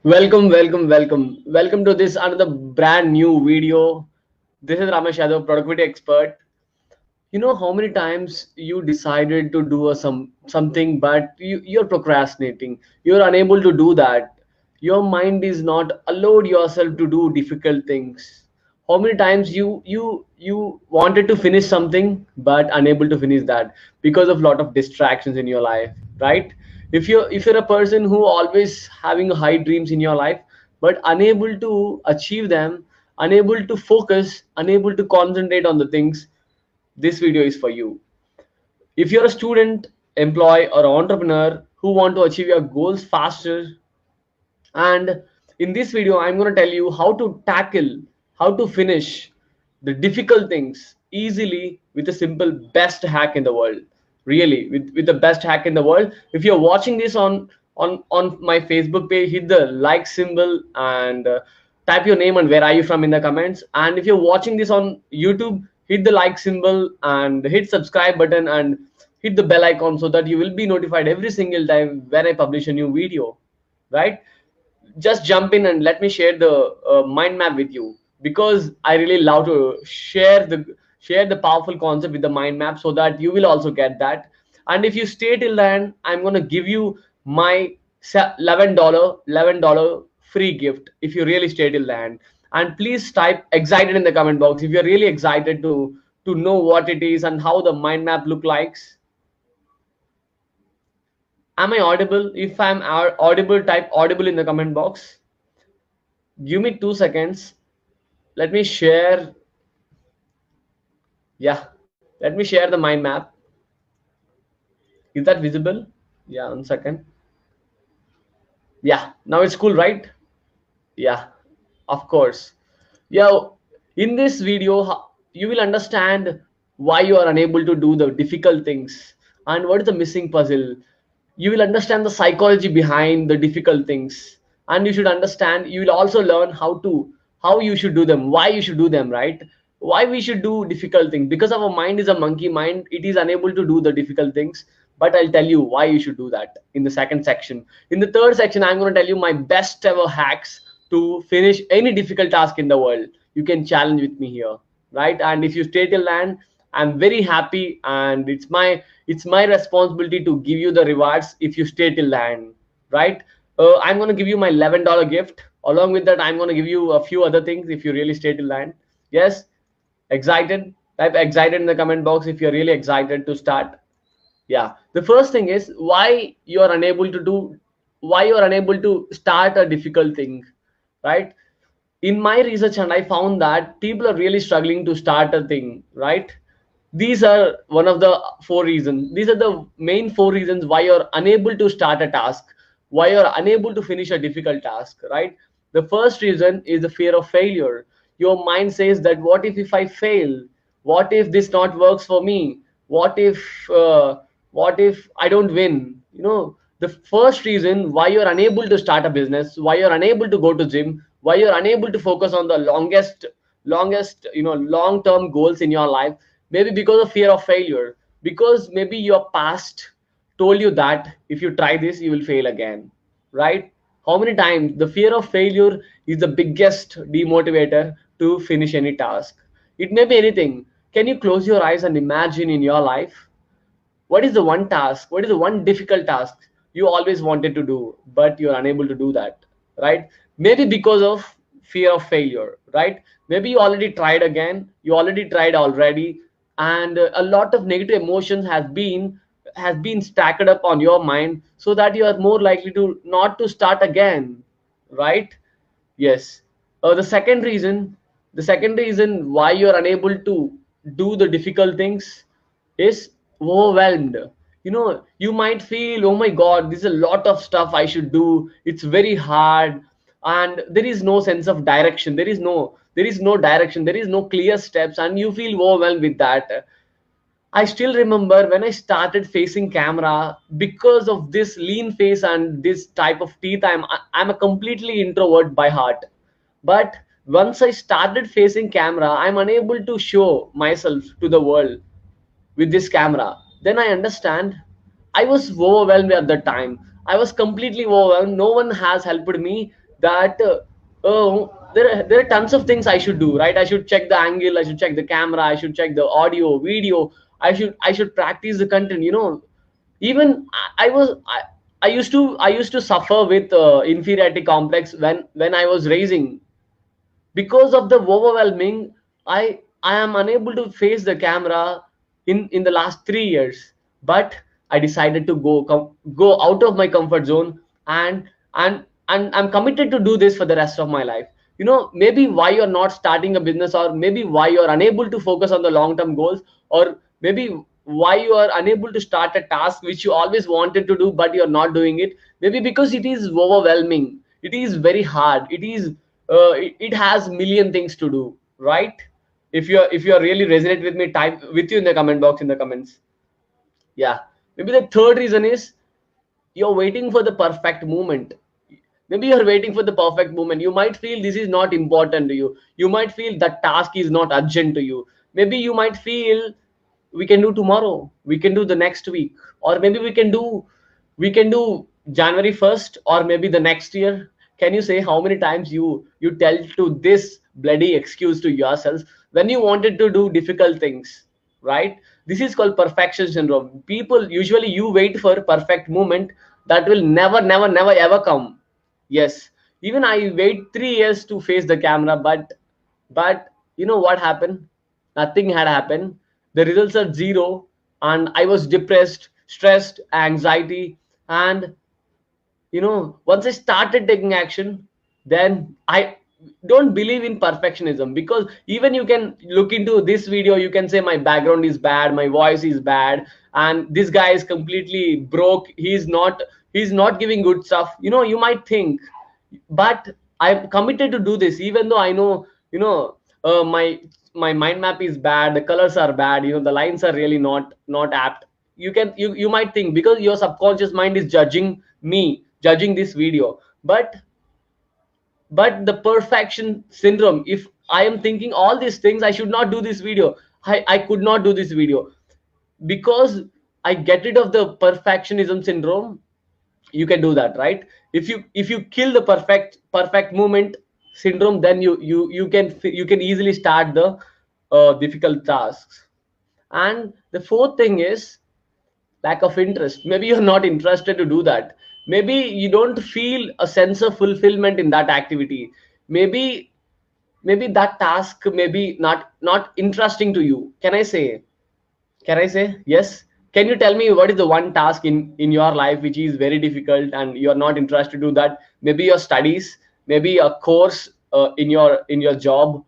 Welcome to this another brand new video. This is Ramesh Yadav, productivity expert. You know how many times you decided to do something, but you're procrastinating. You're unable to do that. Your mind is not allowed yourself to do difficult things. How many times you wanted to finish something but unable to finish that because of lot of distractions in your life, right? If you're a person who always having high dreams in your life but unable to achieve them, unable to focus, unable to concentrate on the things, this video is for you. If you're a student, employee, or entrepreneur who want to achieve your goals faster, and in this video, I'm going to tell you how to tackle, how to finish the difficult things easily with a simple best hack in the world. Really, with the best hack in the world. If you're watching this on my Facebook page, hit the like symbol and type your name and where are you from in the comments. And if you're watching this on YouTube, hit the like symbol and hit subscribe button and hit the bell icon so that you will be notified every single time when I publish a new video, right? Just jump in and let me share the mind map with you, because I really love to share the powerful concept with the mind map so that you will also get that. And if you stay till the end, I'm going to give you my $11 free gift if you really stay till the end. And please type excited in the comment box if you're really excited to know what it is and how the mind map look likes. Am I audible? If I'm audible, type audible in the comment box. Give me 2 seconds. Let me share. Yeah, let me share the mind map. Is that visible? Yeah, 1 second. Yeah, now it's cool, right? Yeah, of course. Yeah, in this video, you will understand why you are unable to do the difficult things and what is the missing puzzle. You will understand the psychology behind the difficult things, and you should understand. You will also learn how you should do them, why you should do them, right? Why we should do difficult things, because our mind is a monkey mind. It is unable to do the difficult things, but I'll tell you why you should do that in the second section. In the third section, I'm going to tell you my best ever hacks to finish any difficult task in the world. You can challenge with me here, right? And if you stay till land, I'm very happy, and it's my responsibility to give you the rewards if you stay till the end, right? I'm going to give you my $11 gift. Along with that, I'm going to give you a few other things if you really stay till the end. Yes, excited? Type excited in the comment box if you're really excited to start. Yeah, the first thing is why you are unable to start a difficult thing, right? In my research, and I found that people are really struggling to start a thing, right? These are one of the four reasons. These are the main four reasons why you're unable to start a task, why you're unable to finish a difficult task, right? The first reason is the fear of failure. Your mind says that what if I fail? What if this not works for me? What if uh, what if I don't win? The first reason why you're unable to start a business, why you're unable to go to gym, why you're unable to focus on the longest long term goals in your life, maybe because of fear of failure, because maybe your past told you that if you try this you will fail again, right? How many times the fear of failure is the biggest demotivator to finish any task. It may be anything. Can you close your eyes and imagine in your life what is the one task, what is the one difficult task you always wanted to do but you're unable to do that, right? Maybe because of fear of failure, right? Maybe you already tried again, you already tried already, and a lot of negative emotions has been stacked up on your mind, so that you are more likely to not to start again, right? Yes. The second reason why you're unable to do the difficult things is overwhelmed. You might feel, oh my God, this is a lot of stuff I should do. It's very hard, and there is no sense of direction. There is no direction. There is no clear steps, and you feel overwhelmed with that. I still remember when I started facing camera, because of this lean face and this type of teeth. I'm a completely introvert by heart. But once I started facing camera, I'm unable to show myself to the world with this camera. Then I understand I was overwhelmed at the time. I was completely overwhelmed. No one has helped me. that oh, there are tons of things I should do, right? I should check the angle, I should check the camera, I should check the audio, video, I should practice the content, even I used to suffer with inferiority complex when I was raising, because of the overwhelming. I am unable to face the camera in the last 3 years, but I decided to go out of my comfort zone, and and I'm committed to do this for the rest of my life. Maybe why you're not starting a business, or maybe why you're unable to focus on the long term goals, or maybe why you are unable to start a task which you always wanted to do but you're not doing it. Maybe because it is overwhelming, it is very hard, it has million things to do, right? If you're really resonate with me, type with you in the comment box, in the comments. Yeah. Maybe the third reason is you're waiting for the perfect moment. Maybe you're waiting for the perfect moment. You might feel this is not important to you. You might feel that task is not urgent to you. Maybe you might feel we can do tomorrow, we can do the next week, or maybe we can do January 1st, or maybe the next year. Can you say how many times you tell to this bloody excuse to yourself when you wanted to do difficult things, right? This is called perfection syndrome. People usually, you wait for perfect moment that will never never never ever come. Yes, even I wait 3 years to face the camera, but you know what happened? Nothing had happened. The results are zero, and I was depressed, stressed, anxiety. And once I started taking action, then I don't believe in perfectionism, because even you can look into this video, you can say my background is bad, my voice is bad, and this guy is completely broke, he's not giving good stuff, you might think. But I'm committed to do this, even though I know, my mind map is bad, the colors are bad, the lines are really not apt. You might think, because your subconscious mind is judging me, judging this video. But the perfection syndrome, if I am thinking all these things, I should not do this video, I could not do this video, because I get rid of the perfectionism syndrome. You can do that, right? If you kill the perfect movement syndrome, then you can easily start the difficult tasks. And the fourth thing is lack of interest. Maybe you're not interested to do that. Maybe you don't feel a sense of fulfillment in that activity. Maybe that task maybe not interesting to you. Can I say yes? Can you tell me what is the one task in your life which is very difficult and you're not interested to do that? Maybe your studies, maybe a course in your job,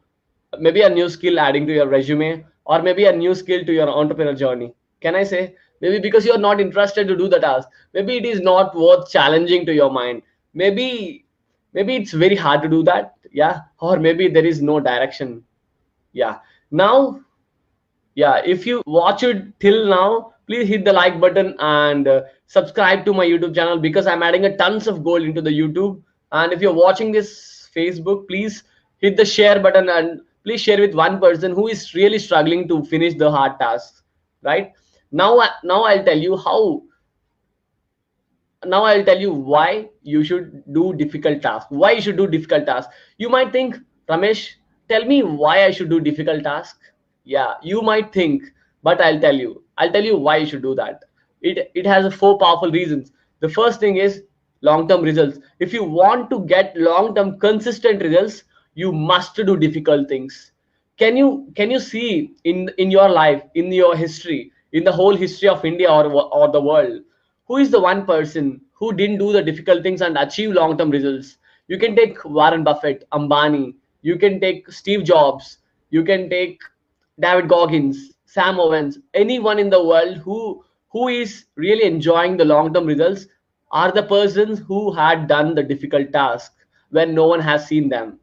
maybe a new skill adding to your resume, or maybe a new skill to your entrepreneur journey. Can I say maybe because you're not interested to do the task? Maybe it is not worth challenging to your mind. Maybe it's very hard to do that. Yeah, or maybe there is no direction. Yeah. Now, yeah, if you watch it till now, please hit the like button and subscribe to my YouTube channel, because I'm adding a tons of gold into the YouTube. And if you're watching this Facebook, please hit the share button and please share with one person who is really struggling to finish the hard tasks, right? Now I'll tell you how. Now I'll tell you why you should do difficult tasks, why you should do difficult tasks. You might think, Ramesh, tell me why I should do difficult tasks. Yeah, you might think, but I'll tell you why you should do that. It has four powerful reasons. The first thing is long term results. If you want to get long term consistent results, you must do difficult things. Can you see in your life, in your history, in the whole history of India, or the world, who is the one person who didn't do the difficult things and achieve long term results? You can take Warren Buffett, Ambani, you can take Steve Jobs, you can take David Goggins, Sam Owens. Anyone in the world who is really enjoying the long term results are the persons who had done the difficult task when no one has seen them.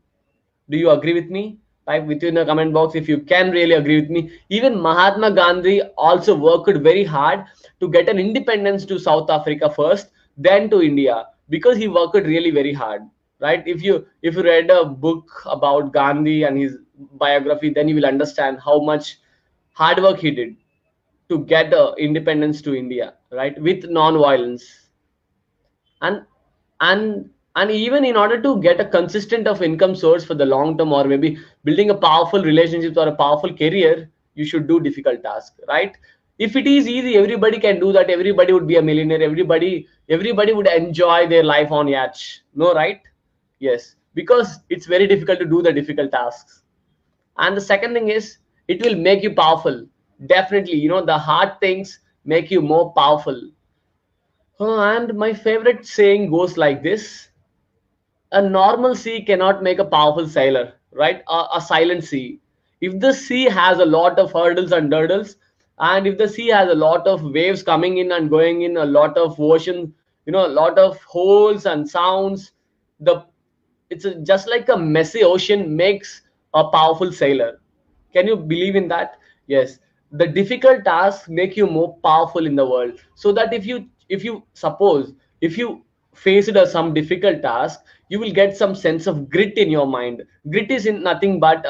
Do you agree with me? Type with you in the comment box if you can really agree with me. Even Mahatma Gandhi also worked very hard to get an independence to South Africa first, then to India, because he worked really very hard. Right? If you read a book about Gandhi and his biography, then you will understand how much hard work he did to get independence to India, right? With non-violence. And and And even in order to get a consistent of income source for the long term, or maybe building a powerful relationships or a powerful career, you should do difficult tasks, right? If it is easy, everybody can do that, everybody would be a millionaire, everybody would enjoy their life on yachts, no, right? Yes, because it's very difficult to do the difficult tasks. And the second thing is, it will make you powerful. Definitely, the hard things make you more powerful. And my favorite saying goes like this: a normal sea cannot make a powerful sailor, right? A silent sea. If the sea has a lot of hurdles and hurdles, and if the sea has a lot of waves coming in and going in, a lot of ocean, a lot of holes and sounds, the just like a messy ocean makes a powerful sailor. Can you believe in that? Yes. The difficult tasks make you more powerful in the world. So that if you suppose, if you face it as some difficult task, you will get some sense of grit in your mind. Grit is in nothing but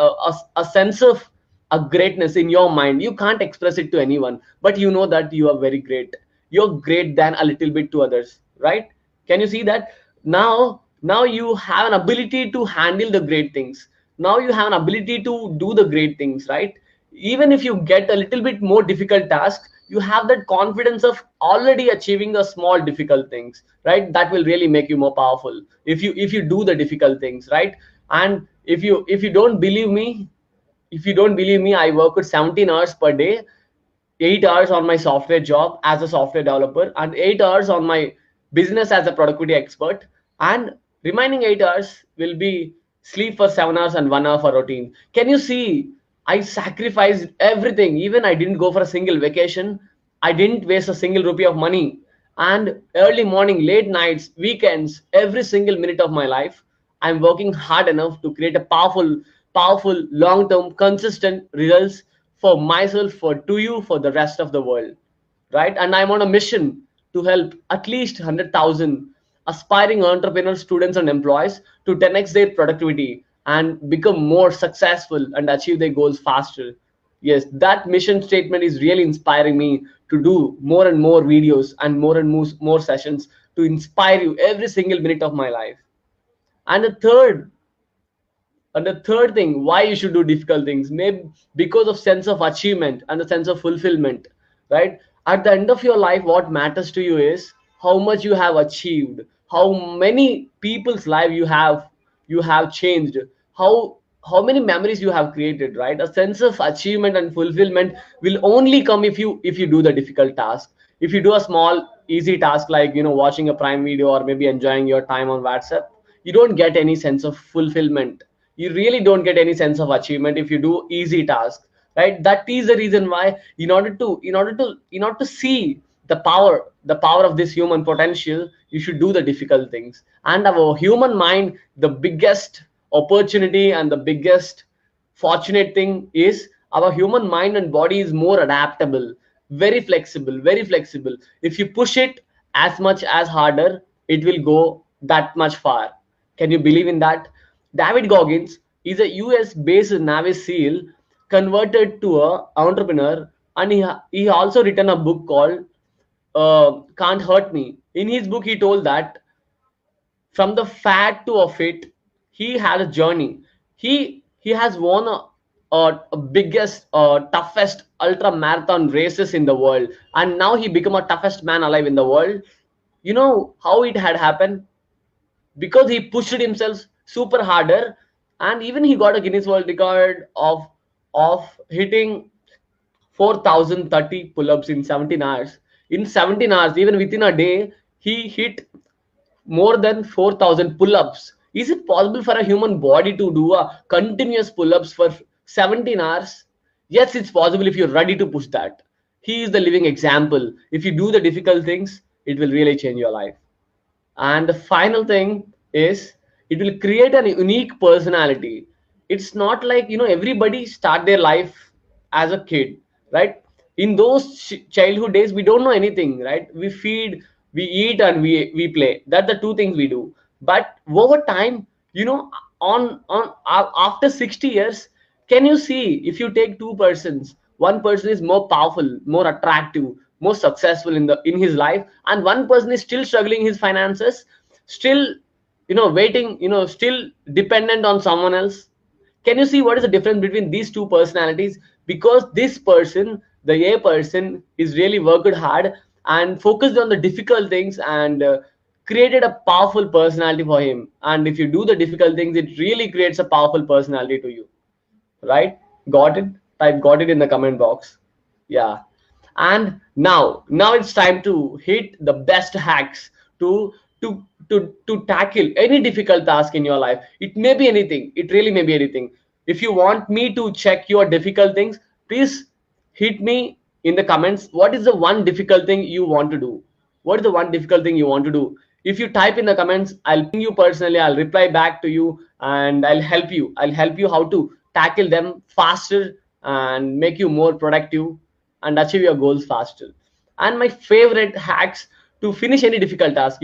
a sense of a greatness in your mind. You can't express it to anyone, but you know that you are very great. You're great than a little bit to others, right? Can you see that? Now you have an ability to handle the great things. Now you have an ability to do the great things, right? Even if you get a little bit more difficult task, you have that confidence of already achieving the small difficult things, right? That will really make you more powerful if you do the difficult things, right? And if you don't believe me, I work with 17 hours per day, 8 hours on my software job as a software developer, and 8 hours on my business as a productivity expert, and remaining 8 hours will be sleep for 7 hours and 1 hour for routine. Can you see? I sacrificed everything. Even I didn't go for a single vacation. I didn't waste a single rupee of money. And early morning, late nights, weekends, every single minute of my life, I'm working hard enough to create a powerful, long-term, consistent results for myself, for to you, for the rest of the world, right? And I'm on a mission to help at least 100,000 aspiring entrepreneurs, students, and employees to 10x their productivity and become more successful and achieve their goals faster. Yes, that mission statement is really inspiring me to do more and more videos and more sessions to inspire you every single minute of my life. And the third thing, why you should do difficult things, maybe because of sense of achievement and the sense of fulfillment, right? At the end of your life, what matters to you is how much you have achieved, how many people's life you have changed, how how many memories you have created, right? A sense of achievement and fulfillment will only come if you do the difficult task. If you do a small easy task like watching a prime video or maybe enjoying your time on WhatsApp, you don't get any sense of fulfillment. You really don't get any sense of achievement if you do easy tasks, right? That is the reason why, in order to see the power of this human potential, you should do the difficult things. And our human mind, the biggest opportunity and the biggest fortunate thing is our human mind and body is more adaptable, very flexible. If you push it as much as harder, it will go that much far. Can you believe in that? David Goggins is a US based Navy SEAL converted to a entrepreneur, and he also written a book called Can't Hurt Me. In his book, he told that from the fat to a fit, he had a journey. He has won a biggest, toughest ultra marathon races in the world, and now he become a toughest man alive in the world. You know how it had happened? Because he pushed himself super harder, and even he got a Guinness World Record of hitting 4,030 pull-ups in 17 hours. In 17 hours, even within a day, he hit more than 4,000 pull-ups. Is it possible for a human body to do a continuous pull-ups for 17 hours? Yes, it's possible if you're ready to push that. He is the living example. If you do the difficult things, it will really change your life. And the final thing is, it will create an unique personality. It's not like everybody start their life as a kid, right? In those childhood days, we don't know anything, right? We feed, we eat, and we play. That's the two things we do. But over time, after 60 years, can you see, if you take two persons, one person is more powerful, more attractive, more successful in his life, and one person is still struggling his finances, still waiting, still dependent on someone else. Can you see what is the difference between these two personalities? Because this person, the A person, is really worked hard and focused on the difficult things, and created a powerful personality for him. And if you do the difficult things, it really creates a powerful personality to you, right? Got it? Type got it in the comment box. Yeah. And now it's time to hit the best hacks to to tackle any difficult task in your life. It may be anything, it really may be anything. If you want me to check your difficult things, please hit me in the comments. What is the one difficult thing you want to do? What is the one difficult thing you want to do? If you type in the comments, I'll ping you personally, I'll reply back to you, and I'll help you how to tackle them faster and make you more productive and achieve your goals faster. And my favorite hacks to finish any difficult task,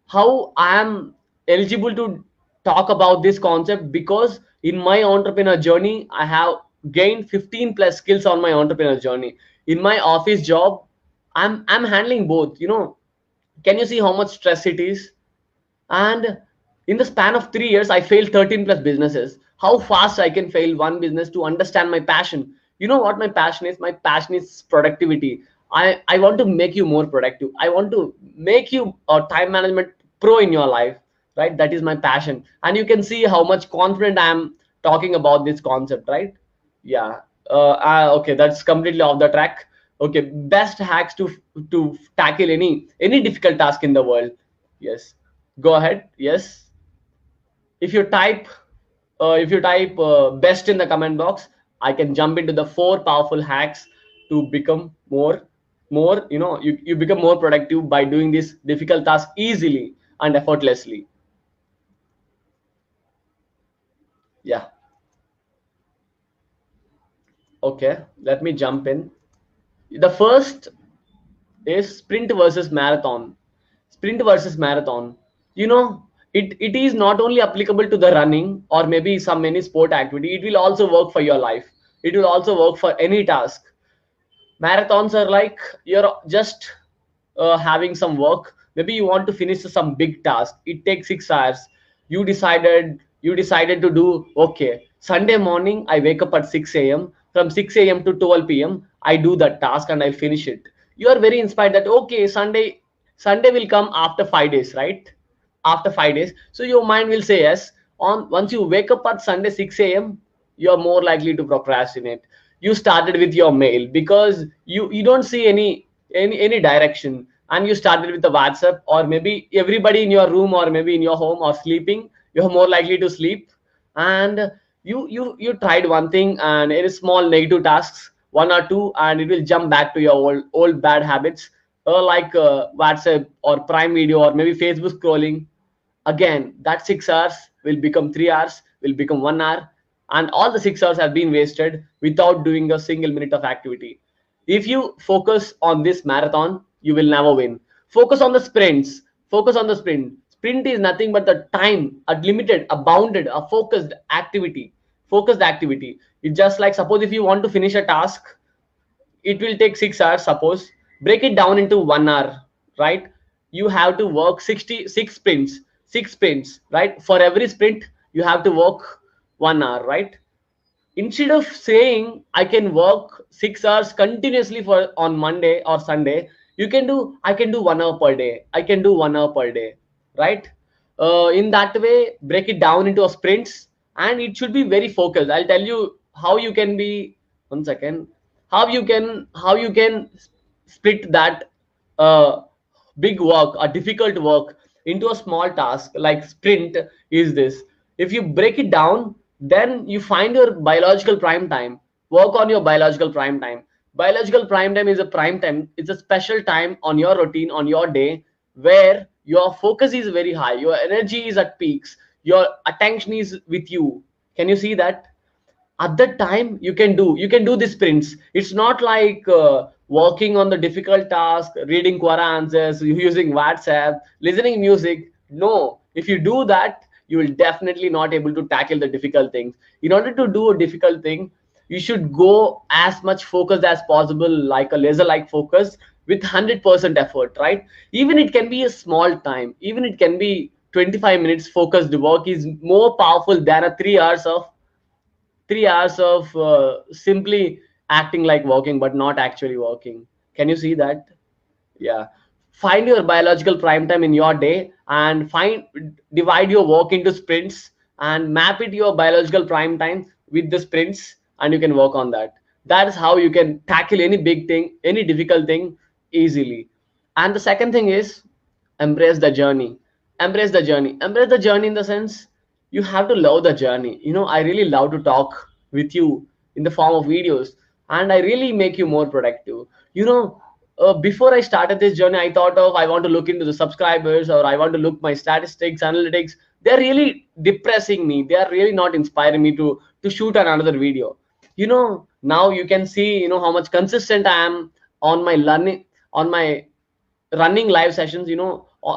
how I am eligible to talk about this concept, because in my entrepreneur journey, I have gained 15 plus skills on my entrepreneur journey. In my office job, I'm handling both. Can you see how much stress it is? And in the span of 3 years, I failed 13 plus businesses. How fast I can fail one business to understand my passion. You know what my passion is? My passion is productivity. I want to make you more productive. I want to make you a time management pro in your life, right? That is my passion. And you can see how much confident I am talking about this concept, right? Yeah. Okay, that's completely off the track. Okay, best hacks to tackle any difficult task in the world. Yes, go ahead. Yes, if you type best in the comment box, I can jump into the 4 powerful hacks to become more you become more productive by doing this difficult task easily and effortlessly. Yeah. Okay, let me jump in. The first is sprint versus marathon. Sprint versus marathon. You know, it is not only applicable to the running or maybe some any sport activity. It will also work for your life. It will also work for any task. Marathons are like you're just having some work. Maybe you want to finish some big task. It takes 6 hours. You decided to do, okay, Sunday morning I wake up at 6 a.m. From 6 a.m. to 12 p.m. I do that task and I finish it. You are very inspired that, okay, Sunday will come after 5 days, right? After 5 days. So your mind will say yes. On once you wake up at Sunday 6 a.m., you're more likely to procrastinate. You started with your mail because you don't see any direction, and you started with the WhatsApp, or maybe everybody in your room or maybe in your home or sleeping, you're more likely to sleep. And you tried one thing and any small negative tasks, one or two, and it will jump back to your old bad habits, like WhatsApp or Prime Video or maybe Facebook scrolling. Again, that 6 hours will become 3 hours, will become 1 hour, and all the 6 hours have been wasted without doing a single minute of activity. If you focus on this marathon, you will never win. Focus on the sprints. Focus on the sprint. Sprint is nothing but the time, a limited, a bounded, a focused activity. Focused activity. It's just like, suppose if you want to finish a task, it will take 6 hours. Suppose break it down into 1 hour, right? You have to work 66 sprints, 6 sprints, right? For every sprint you have to work 1 hour, right? Instead of saying I can work 6 hours continuously for on Monday or Sunday, you can do, I can do 1 hour per day, I can do 1 hour per day, right? In that way, break it down into a sprints, and it should be very focused. I'll tell you how you can be, 1 second, how you can split that uh, big work or difficult work into a small task like sprint. Is this, if you break it down, then you find your biological prime time. Work on your biological prime time. Biological prime time is a prime time, it's a special time on your routine, on your day, where your focus is very high, your energy is at peaks, your attention is with you. Can you see that? At that time you can do the sprints. It's not like working on the difficult task, reading quora answers, using WhatsApp, listening music. No, if you do that, you will definitely not able to tackle the difficult things. In order to do a difficult thing, you should go as much focused as possible, like a laser like focus, with 100% effort, right? Even it can be a small time, even it can be 25 minutes focused work is more powerful than a 3 hours of simply acting like working but not actually working. Can you see that? Yeah. Find your biological prime time in your day and divide your work into sprints and map it your biological prime time with the sprints, and you can work on that. That is how you can tackle any big thing, any difficult thing easily. And the second thing is embrace the journey. Embrace the journey in the sense you have to love the journey. I really love to talk with you in the form of videos, and I really make you more productive. Before I started this journey, I thought of I want to look into the subscribers, or I want to look my statistics, analytics. They're really depressing me. They are really not inspiring me to shoot another video. Now you can see how much consistent I am on my learning, on my running live sessions.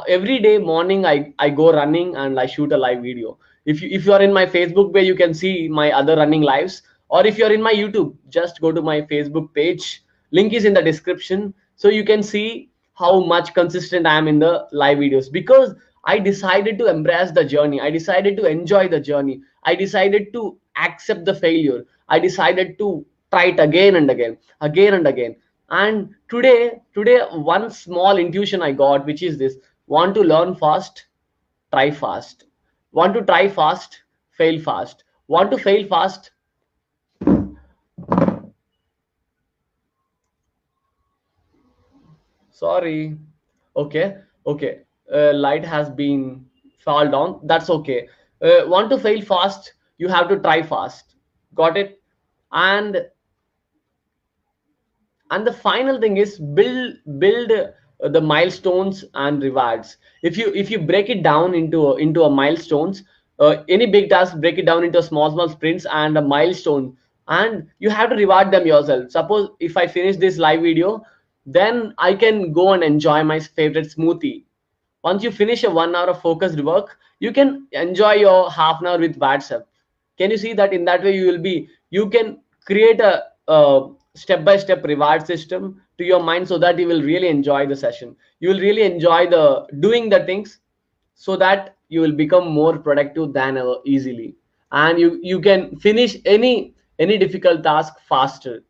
Every day morning I go running and I shoot a live video. If you are in my Facebook page, you can see my other running lives, or if you're in my YouTube, just go to my Facebook page. Link is in the description, so you can see how much consistent I am in the live videos, because I decided to embrace the journey. I decided to enjoy the journey. I decided to accept the failure. I decided to try it again and again, again and again. And today one small intuition I got, which is this: want to learn fast, try fast. Want to try fast, fail fast. Want to fail fast. Sorry. Okay. Okay. Light has been fall down. That's okay. Want to fail fast, you have to try fast. Got it? And the final thing is build the milestones and rewards. If you break it down into a milestones, any big task, break it down into small sprints and a milestone, and you have to reward them yourself. Suppose if I finish this live video, then I can go and enjoy my favorite smoothie. Once you finish a 1 hour of focused work, you can enjoy your half an hour with WhatsApp. Can you see that? In that way you can create a step-by-step reward system to your mind, so that you will really enjoy the session. You will really enjoy the doing the things, so that you will become more productive than ever easily, and you can finish any difficult task faster.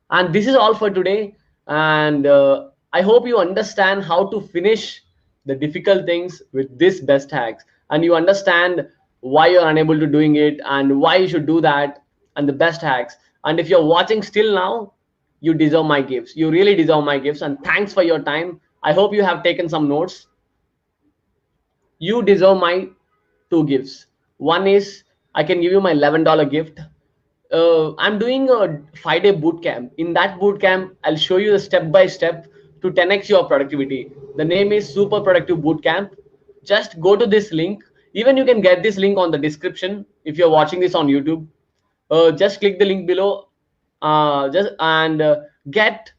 And this is all for today. And I hope you understand how to finish the difficult things with this best hacks, and you understand why you're unable to doing it and why you should do that, and the best hacks. And if you're watching still now, you deserve my gifts. You really deserve my gifts, and thanks for your time. I hope you have taken some notes. You deserve my two gifts. One is I can give you my $11 gift. I'm doing a 5-day boot camp. In that boot camp, I'll show you the step by step to 10x your productivity. The name is Super Productive Boot Camp. Just go to this link. Even you can get this link on the description if you're watching this on YouTube. Just click the link below. Just and get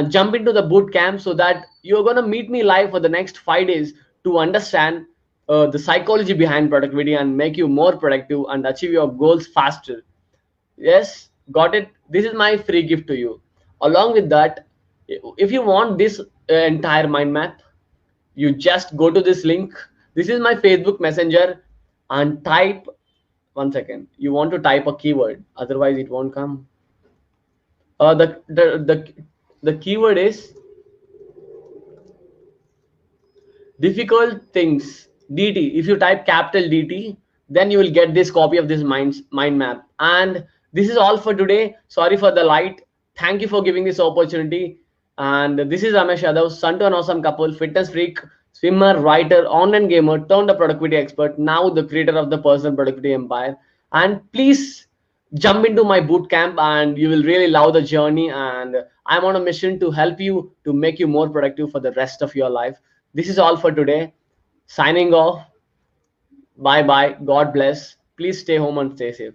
jump into the boot camp, so that you're gonna meet me live for the next 5 days to understand the psychology behind productivity and make you more productive and achieve your goals faster. Yes, got it. This is my free gift to you. Along with that, if you want this entire mind map, you just go to this link. This is my Facebook Messenger, and type, one second. You want to type a keyword, otherwise it won't come. The keyword is difficult things, DT. If you type capital DT, then you will get this copy of this mind map. And this is all for today. Sorry for the light. Thank you for giving this opportunity. And this is Ramesh Yadav, son to an awesome couple, fitness freak, swimmer, writer, online gamer, turned a productivity expert, now the creator of the personal productivity empire. And please jump into my boot camp, and you will really love the journey. And I'm on a mission to help you to make you more productive for the rest of your life. This is all for today. Signing off. Bye bye. God bless. Please stay home and stay safe.